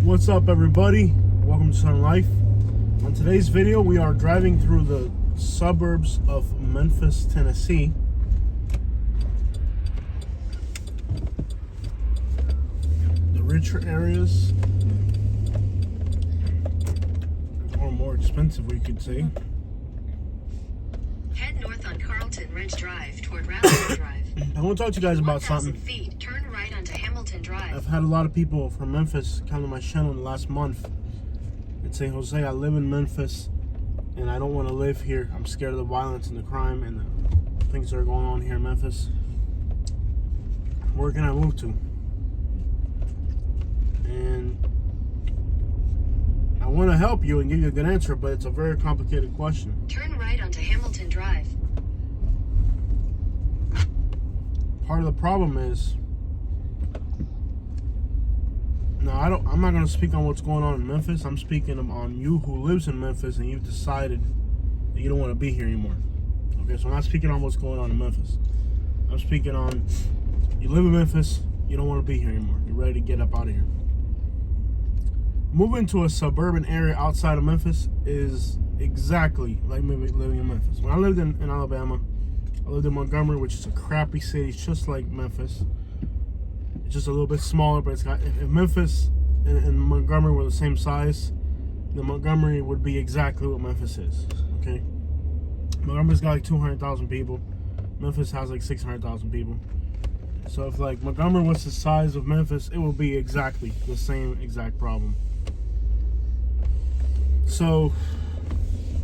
What's up, everybody? Welcome to Sun Life. On today's video, we are driving through the suburbs of Memphis, Tennessee. The richer areas, or more expensive, we could say. Head north on Carlton Ridge Drive toward Rattler Drive. I want to talk to you guys about something. Feet, turn right onto Hamilton Drive. I've had a lot of people from Memphis come to my channel in the last month and say, Jose, I live in Memphis and I don't want to live here. I'm scared of the violence and the crime and the things that are going on here in Memphis. Where can I move to? And I want to help you and give you a good answer, but it's a very complicated question. Turn right onto Hamilton Drive. Part of the problem is, I'm not going to speak on what's going on in Memphis. I'm speaking on you who lives in Memphis and you've decided that you don't want to be here anymore. Okay, so I'm not speaking on what's going on in Memphis. I'm speaking on you live in Memphis, you don't want to be here anymore. You're ready to get up out of here. Moving to a suburban area outside of Memphis is exactly like living in Memphis. When I lived in Alabama, I lived in Montgomery, which is a crappy city, just like Memphis. It's just a little bit smaller, but it's got, if Memphis and Montgomery were the same size, then Montgomery would be exactly what Memphis is, okay? Montgomery's got like 200,000 people. Memphis has like 600,000 people. So if like Montgomery was the size of Memphis, it would be exactly the same exact problem. So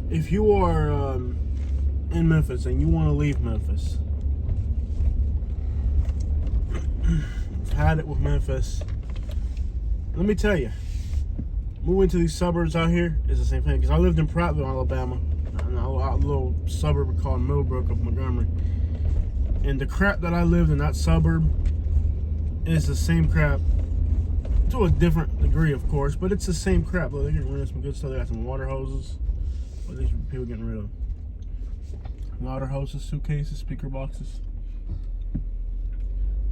if you are in Memphis and you want to leave Memphis, had it with Memphis, let me tell you, moving to these suburbs out here is the same thing. Because I lived in Prattville, Alabama, a little suburb called Millbrook of Montgomery, and the crap that I lived in that suburb is the same crap to a different degree, of course, but it's the same crap. Look, they're getting rid of some good stuff. They got some water hoses. What are these people getting rid of? Water hoses, suitcases, speaker boxes.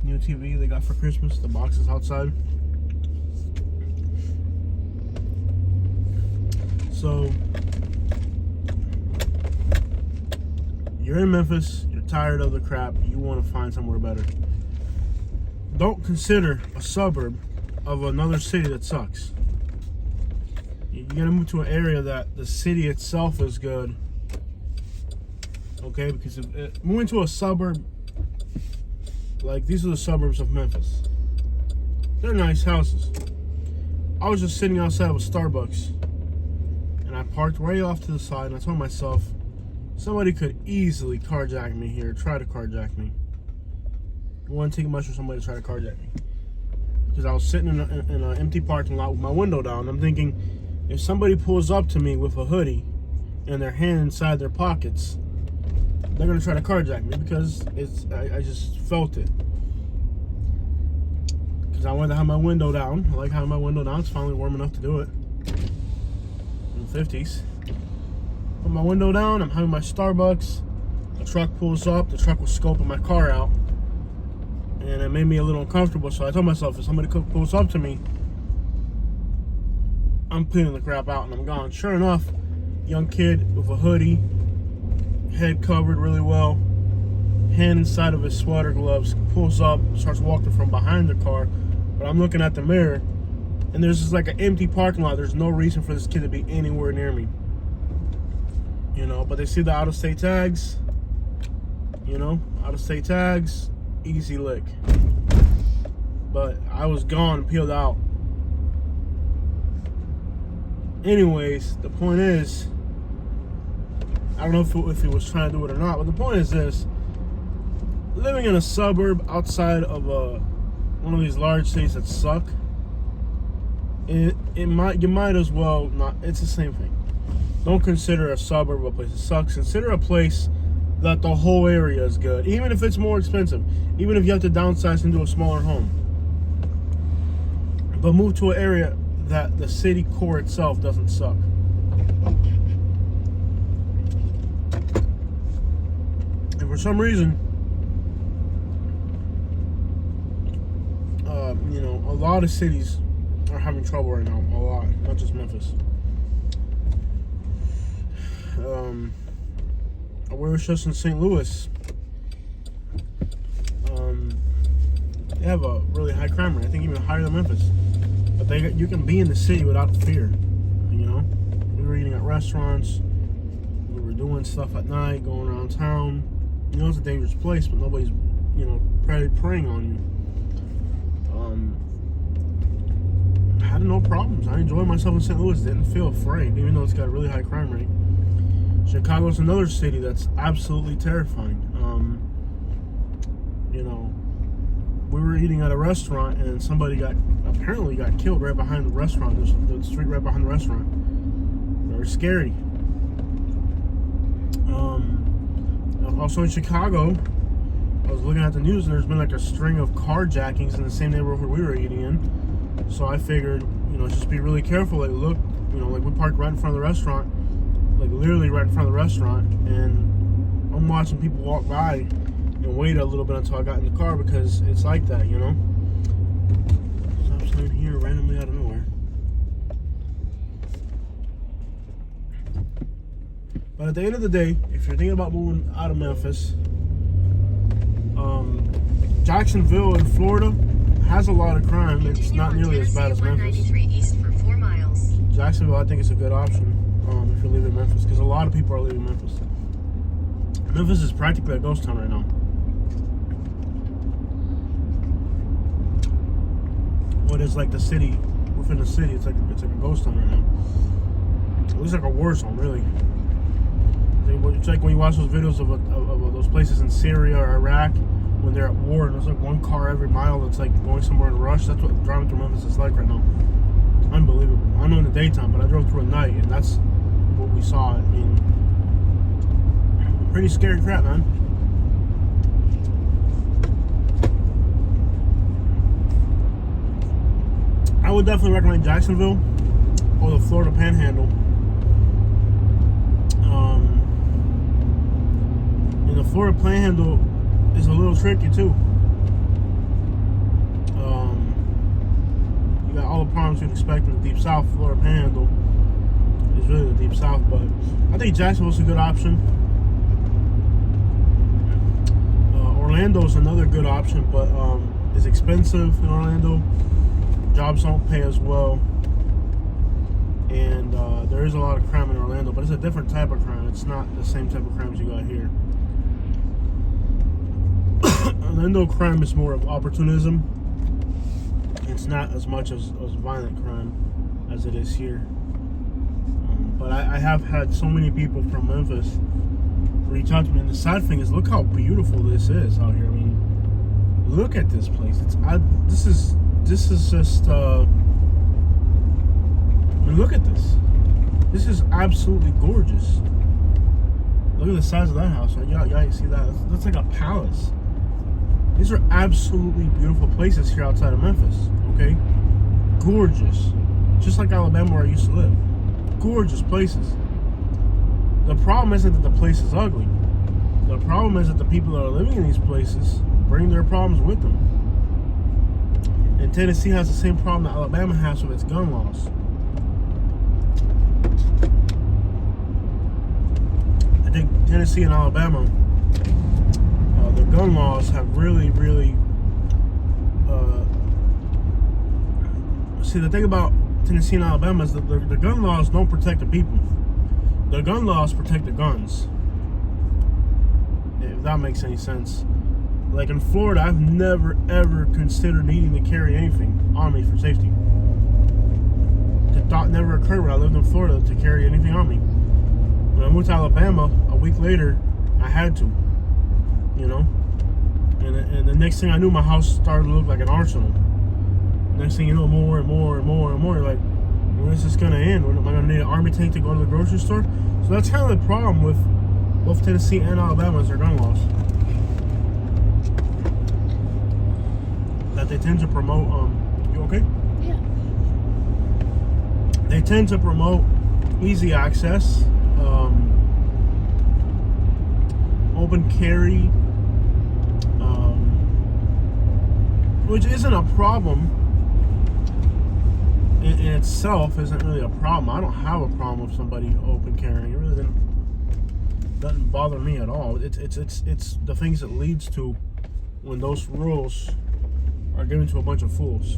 New TV they got for Christmas, the boxes outside. So you're in Memphis, you're tired of the crap, you want to find somewhere better. Don't consider a suburb of another city that sucks. You gotta move to an area that the city itself is good. Okay, because if moving to a suburb, like these are the suburbs of Memphis. They're nice houses. I was just sitting outside of a Starbucks and I parked right off to the side and I told myself, somebody could easily carjack me here, try to carjack me. It wouldn't take much for somebody to try to carjack me. Because I was sitting in an empty parking lot with my window down. I'm thinking, if somebody pulls up to me with a hoodie and their hand inside their pockets, they're gonna try to carjack me, because I just felt it. Because I wanted to have my window down. I like having my window down. It's finally warm enough to do it. In the 50s. Put my window down. I'm having my Starbucks. The truck pulls up. The truck was scoping my car out, and it made me a little uncomfortable. So I told myself, if somebody pulls up to me, I'm cleaning the crap out and I'm gone. Sure enough, young kid with a hoodie, head covered really well, hand inside of his sweater gloves, pulls up, starts walking from behind the car. But I'm looking at the mirror and there's just like an empty parking lot. There's no reason for this kid to be anywhere near me, you know. But they see the out-of-state tags, you know, out-of-state tags, easy lick. But I was gone, peeled out. Anyways, the point is, I don't know if he was trying to do it or not, but the point is this: living in a suburb outside of one of these large cities that suck, you might as well not. It's the same thing. Don't consider a suburb a place that sucks. Consider a place that the whole area is good, even if it's more expensive, even if you have to downsize into a smaller home. But move to an area that the city core itself doesn't suck. And for some reason, you know, a lot of cities are having trouble right now, a lot, not just Memphis. We were just in St. Louis. They have a really high crime rate. I think even higher than Memphis. But you can be in the city without fear. You know, we were eating at restaurants. We were doing stuff at night, going around town. You know, it's a dangerous place, but nobody's, you know, preying on you. I had no problems. I enjoyed myself in St. Louis. Didn't feel afraid, even though it's got a really high crime rate. Chicago's another city that's absolutely terrifying. You know, we were eating at a restaurant and somebody apparently got killed right behind the restaurant. There's the street right behind the restaurant. Very scary. Also in Chicago, I was looking at the news and there's been like a string of carjackings in the same neighborhood we were eating in. So I figured, you know, just be really careful. Like, look, you know, like we parked right in front of the restaurant, like literally right in front of the restaurant, and I'm watching people walk by and wait a little bit until I got in the car because it's like that, you know. Stop sign here randomly out of nowhere. But at the end of the day, if you're thinking about moving out of Memphis, Jacksonville in Florida has a lot of crime. It's not nearly as bad as Memphis. East for 4 miles. Jacksonville, I think, is a good option if you're leaving Memphis, because a lot of people are leaving Memphis. Memphis is practically a ghost town right now. What is like the city within the city? It's like a ghost town right now. It looks like a war zone, really. It's like when you watch those videos of those places in Syria or Iraq when they're at war, and there's like one car every mile that's like going somewhere in a rush. That's what driving through Memphis is like right now. Unbelievable. I know in the daytime, but I drove through at night, and that's what we saw. I mean, pretty scary crap, man. I would definitely recommend Jacksonville or the Florida Panhandle. And the Florida Panhandle is a little tricky too. You got all the problems you'd expect in the Deep South. Florida Panhandle is really the Deep South, but I think Jacksonville's a good option. Orlando's another good option, but it's expensive in Orlando. Jobs don't pay as well, and there is a lot of crime in Orlando, but it's a different type of crime. It's not the same type of crimes you got here. Orlando crime is more of opportunism. It's not as much as violent crime as it is here. But I have had so many people from Memphis reach out to me, and the sad thing is, look how beautiful this is out here. I mean, look at this place. This is just. I mean, look at this. This is absolutely gorgeous. Look at the size of that house. Y'all see that? That's like a palace. These are absolutely beautiful places here outside of Memphis, okay? Gorgeous. Just like Alabama where I used to live. Gorgeous places. The problem isn't that the place is ugly. The problem is that the people that are living in these places bring their problems with them. And Tennessee has the same problem that Alabama has with its gun laws. I think Tennessee and Alabama, the gun laws have really, see, the thing about Tennessee and Alabama is that the gun laws don't protect the people. The gun laws protect the guns. If that makes any sense. Like in Florida, I've never ever considered needing to carry anything on me for safety. The thought never occurred when I lived in Florida to carry anything on me. When I moved to Alabama, a week later, I had to. You know? And the next thing I knew, my house started to look like an arsenal. Next thing you know, more and more. You're like, when is this gonna end? When am I gonna need an army tank to go to the grocery store? So that's kind of the problem with both Tennessee and Alabama is their gun laws. That they tend to promote, you okay? Yeah. They tend to promote easy access, open carry, which isn't a problem itself isn't really a problem. I don't have a problem with somebody open carrying. It really doesn't bother me at all. It's the things it leads to when those rules are given to a bunch of fools.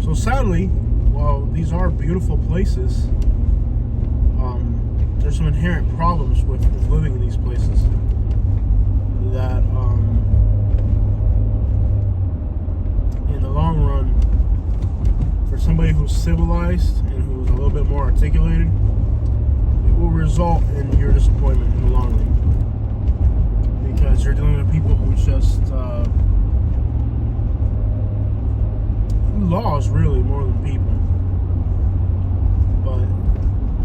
So sadly, while these are beautiful places, there's some inherent problems with living in these places that in the long run, for somebody who's civilized and who's a little bit more articulated, it will result in your disappointment in the long run, because you're dealing with people who just laws really more than people. But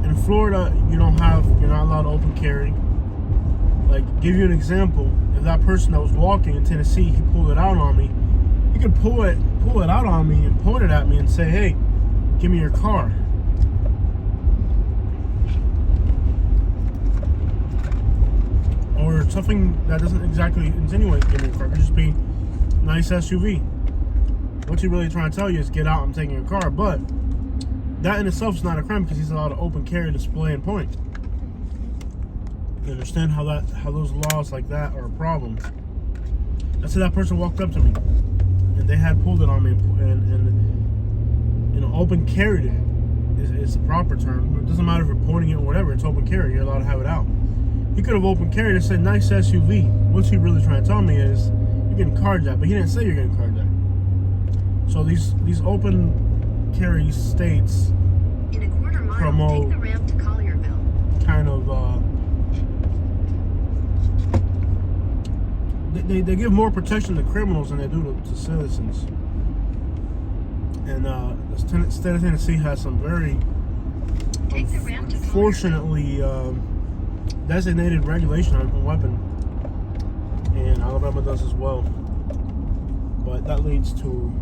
in Florida, you're not allowed to open carry. Like, give you an example, if that person that was walking in Tennessee, he pulled it out on me, he could pull it out on me and point it at me and say, hey, give me your car. Or something that doesn't exactly insinuate give me your car. It could just be nice SUV. What he's really trying to tell you is get out, I'm taking your car. But that in itself is not a crime because he's allowed to open carry, display, and point. You understand how those laws like that are a problem. Let's say that person walked up to me and they had pulled it on me and open carried it is the proper term. It doesn't matter if you're pointing it or whatever, it's open carry, you're allowed to have it out. He could have open carried and said nice SUV. What's he really trying to tell me is you're getting carjacked, but he didn't say you're getting carjacked. So these open carry states In a quarter mile, promote take the ramp to Collierville. kind of they give more protection to criminals than they do to citizens. And the state of Tennessee has some very Take the ramp to Collierville. fortunately designated regulation on weapon, and Alabama does as well. But that leads to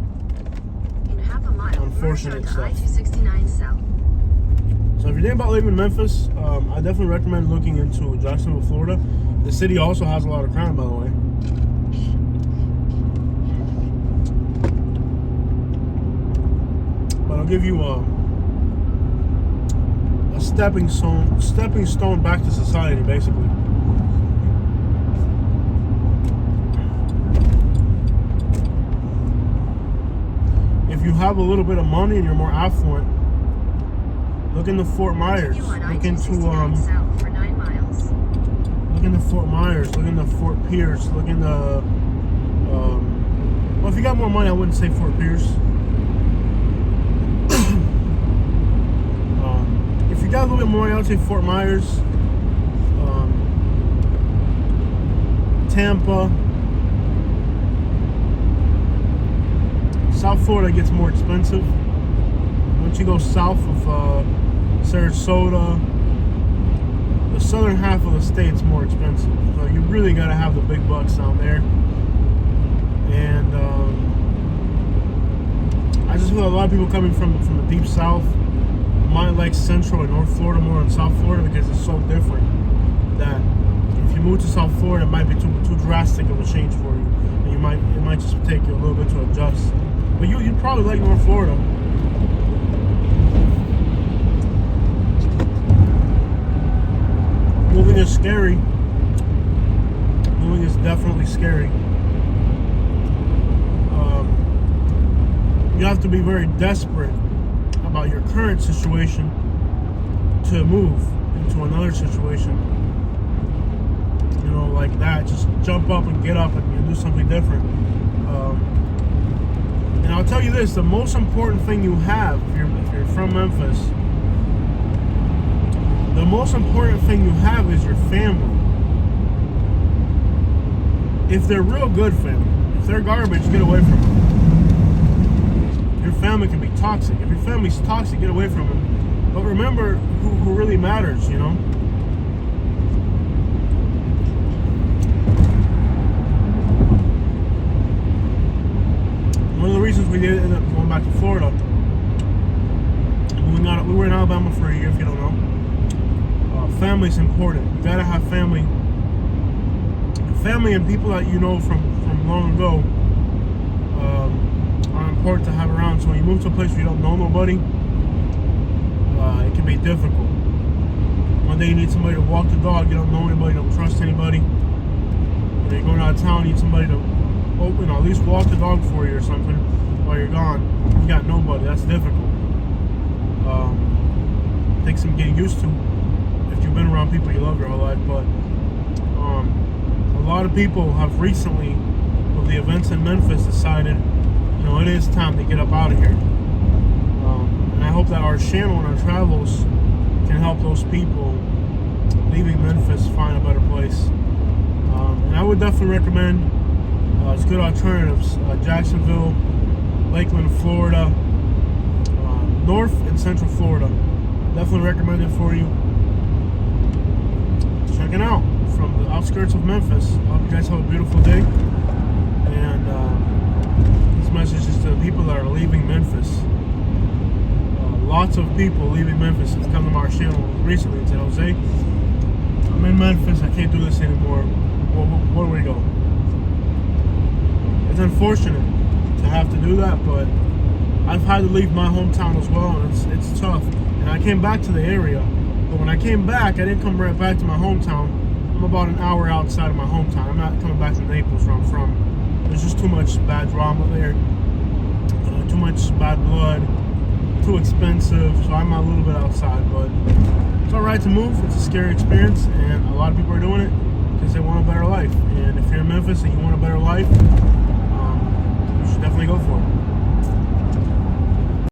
In half a mile, unfortunate merge onto stuff. I-269 South. So if you're thinking about living in Memphis, I definitely recommend looking into Jacksonville, Florida. The city also has a lot of crime, by the way. But I'll give you a stepping stone back to society, basically. If you have a little bit of money and you're more affluent, look into Fort Myers. Look into South for 9 miles. Look into Fort Myers. Look into Fort Pierce. Look into well, if you got more money, I wouldn't say Fort Pierce. If you got a little bit more money, I would say Fort Myers, Tampa. South Florida gets more expensive. Once you go south of Sarasota, the southern half of the state's more expensive. So you really got to have the big bucks down there. And I just feel a lot of people coming from the deep south might like Central and North Florida more than South Florida because it's so different that if you move to South Florida, it might be too drastic of a change for you. And it might just take you a little bit to adjust. But you'd probably like North Florida. Moving is scary. Moving is definitely scary. You have to be very desperate about your current situation to move into another situation. You know, like that. Just jump up and get up and do something different. And I'll tell you this, the most important thing you have, if you're from Memphis, the most important thing you have is your family. If they're real good family, if they're garbage, get away from them. Your family can be toxic. If your family's toxic, get away from them. But remember who really matters, you know? One of the reasons we did end up going back to Florida, we were in Alabama for a year, if you don't know. Family's important. You gotta have family. family and people that you know from long ago are important to have around. So when you move to a place where you don't know nobody, it can be difficult. One day you need somebody to walk the dog, you don't know anybody, don't trust anybody. When you're going out of town, you need somebody to open, at least walk the dog for you or something while you're gone. You got nobody, that's difficult. Takes some getting used to if you've been around people you love your whole life, but a lot of people have recently, with the events in Memphis, decided, you know, it is time to get up out of here. And I hope that our channel and our travels can help those people leaving Memphis find a better place. And I would definitely recommend, it's good alternatives, Jacksonville, Lakeland, Florida, North and Central Florida. Definitely recommend it for you. Check it out from the outskirts of Memphis. I hope you guys have a beautiful day. And this message is to the people that are leaving Memphis. Lots of people leaving Memphis have come to our channel recently and said, Jose, I'm in Memphis, I can't do this anymore. Where do we go? It's unfortunate to have to do that, but I've had to leave my hometown as well, and it's tough. And I came back to the area, but when I came back, I didn't come right back to my hometown. I'm about an hour outside of my hometown. I'm not coming back to Naples where I'm from. There's just too much bad drama there, too much bad blood, too expensive, so I'm a little bit outside, but it's all right to move. It's a scary experience, and a lot of people are doing it because they want a better life. And if you're in Memphis and you want a better life, you should definitely go for it.